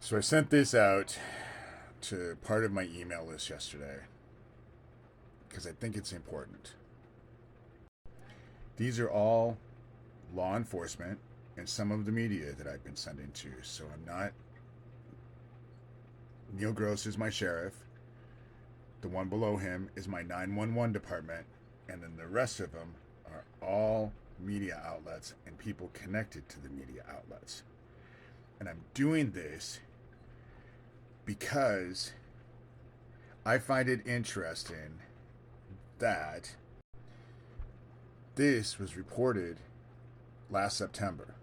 So I sent this out to part of my email list yesterday because I think it's important. These are all law enforcement and some of the media that I've been sending to. So I'm not. Neil Gross is my sheriff. The one below him is my 911 department. And then the rest of them are all media outlets and people connected to the media outlets. And I'm doing this because I find it interesting that this was reported last September.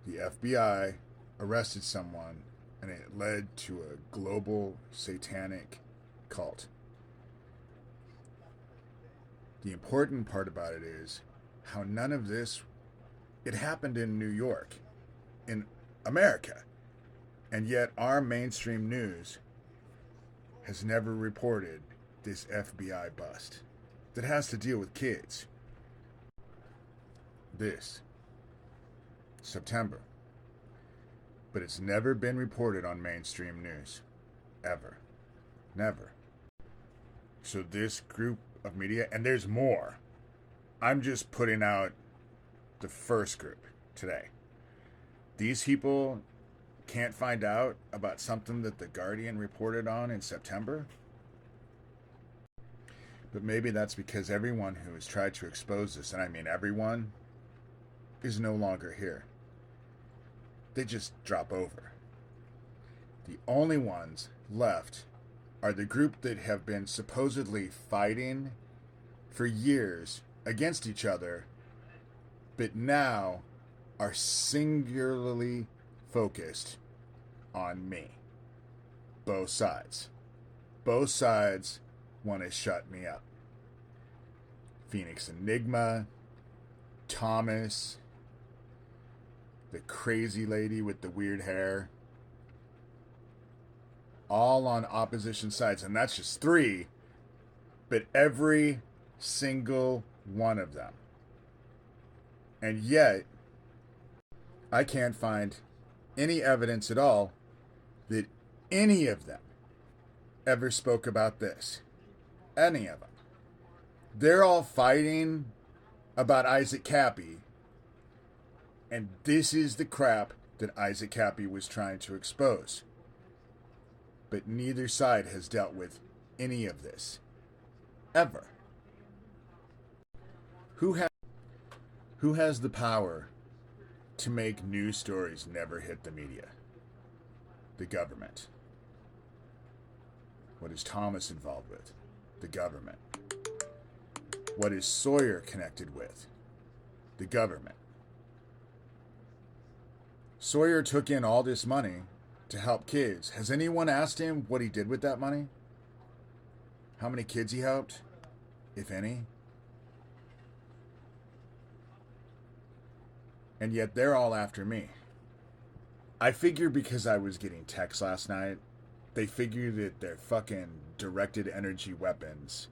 The FBI arrested someone and it led to a global satanic cult. The important part about it is how none of this, it happened in New York, in America, and yet our mainstream news has never reported this FBI bust that has to deal with kids. This September. But it's never been reported on mainstream news. Ever. Never. So this group of media, and there's more. I'm just putting out the first group today. These people can't find out about something that the Guardian reported on in September. But maybe that's because everyone who has tried to expose this, and I mean everyone, is no longer here. They just drop over. The only ones left are the group that have been supposedly fighting for years against each other, but now are singularly focused on me. Both sides. Both sides want to shut me up. PhoenixEnigma, Thomas, the crazy lady with the weird hair, all on opposition sides. And that's just three, but every single one of them. And yet, I can't find any evidence at all that any of them ever spoke about this. Any of them. They're all fighting about Issac Kappy, and this is the crap that Issac Kappy was trying to expose. But neither side has dealt with any of this. Ever. Who has the power to make news stories never hit the media? The government. What is Thomas involved with? The government. What is Sawyer connected with? The government. Sawyer took in all this money to help kids. Has anyone asked him what he did with that money? How many kids he helped? If any? And yet they're all after me. I figure because I was getting texts last night, they figured that their fucking directed energy weapons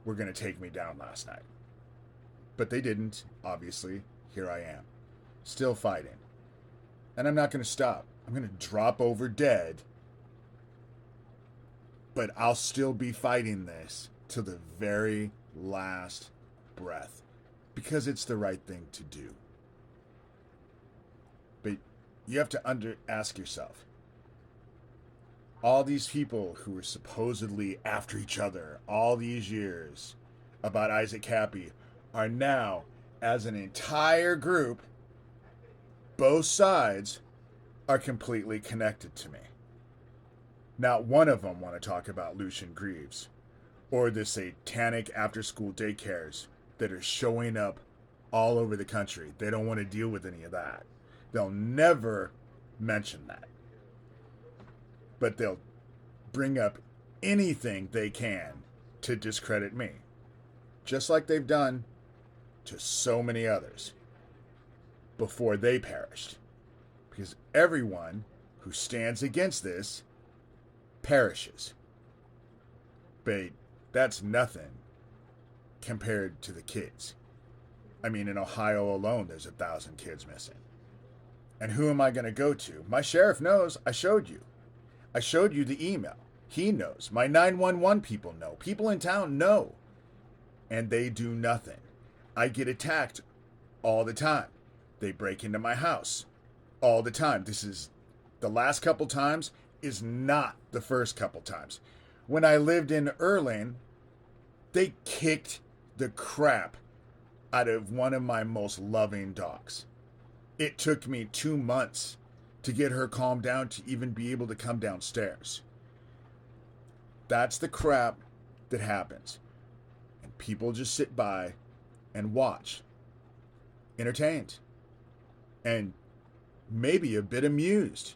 were going to take me down last night. But they didn't, obviously. Here I am. Still fighting. And I'm not going to stop. I'm going to drop over dead. But I'll still be fighting this to the very last breath. Because it's the right thing to do. But you have to ask yourself. All these people who were supposedly after each other all these years about Issac Kappy are now, as an entire group, both sides are completely connected to me. Not one of them want to talk about Lucien Greaves or the satanic after-school daycares that are showing up all over the country. They don't want to deal with any of that. They'll never mention that. But they'll bring up anything they can to discredit me. Just like they've done to so many others before they perished. Because everyone who stands against this perishes. But that's nothing compared to the kids. I mean, in Ohio alone, there's 1,000 kids missing. And who am I going to go to? My sheriff knows. I showed you. I showed you the email. He knows. My 911 people know. People in town know. And they do nothing. I get attacked all the time. They break into my house all the time. This is the last couple times is not the first couple times. When I lived in Erling, they kicked the crap out of one of my most loving dogs. It took me 2 months to get her calmed down to even be able to come downstairs. That's the crap that happens. And people just sit by and watch, entertained, and maybe a bit amused.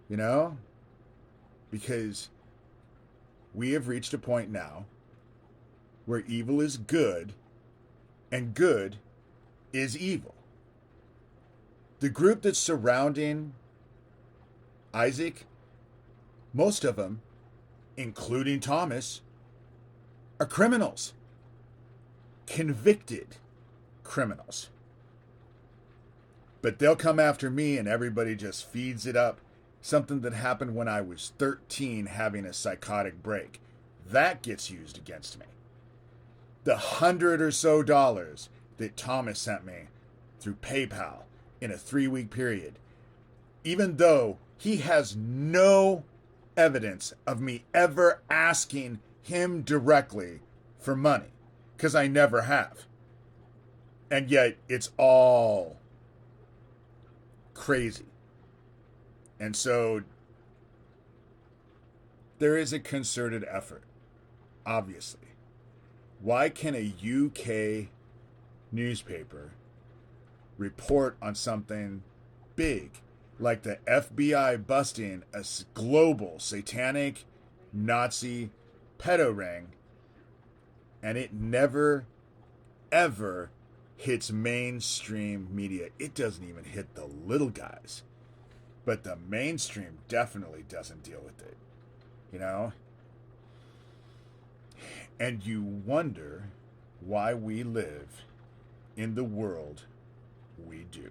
You know? Because we have reached a point now where evil is good and good is evil. The group that's surrounding Issac, most of them, including Thomas, are criminals. Convicted criminals. But they'll come after me and everybody just feeds it up. Something that happened when I was 13 having a psychotic break. That gets used against me. The $100 or so that Thomas sent me through PayPal in a 3-week period, even though he has no evidence of me ever asking him directly for money, because I never have. And yet it's all crazy. And so there is a concerted effort, obviously. Why can a UK newspaper report on something big like the FBI busting a global satanic Nazi pedo ring, and it never ever hits mainstream media? It doesn't even hit the little guys, but the mainstream definitely doesn't deal with it, you know? And you wonder why we live in the world we do.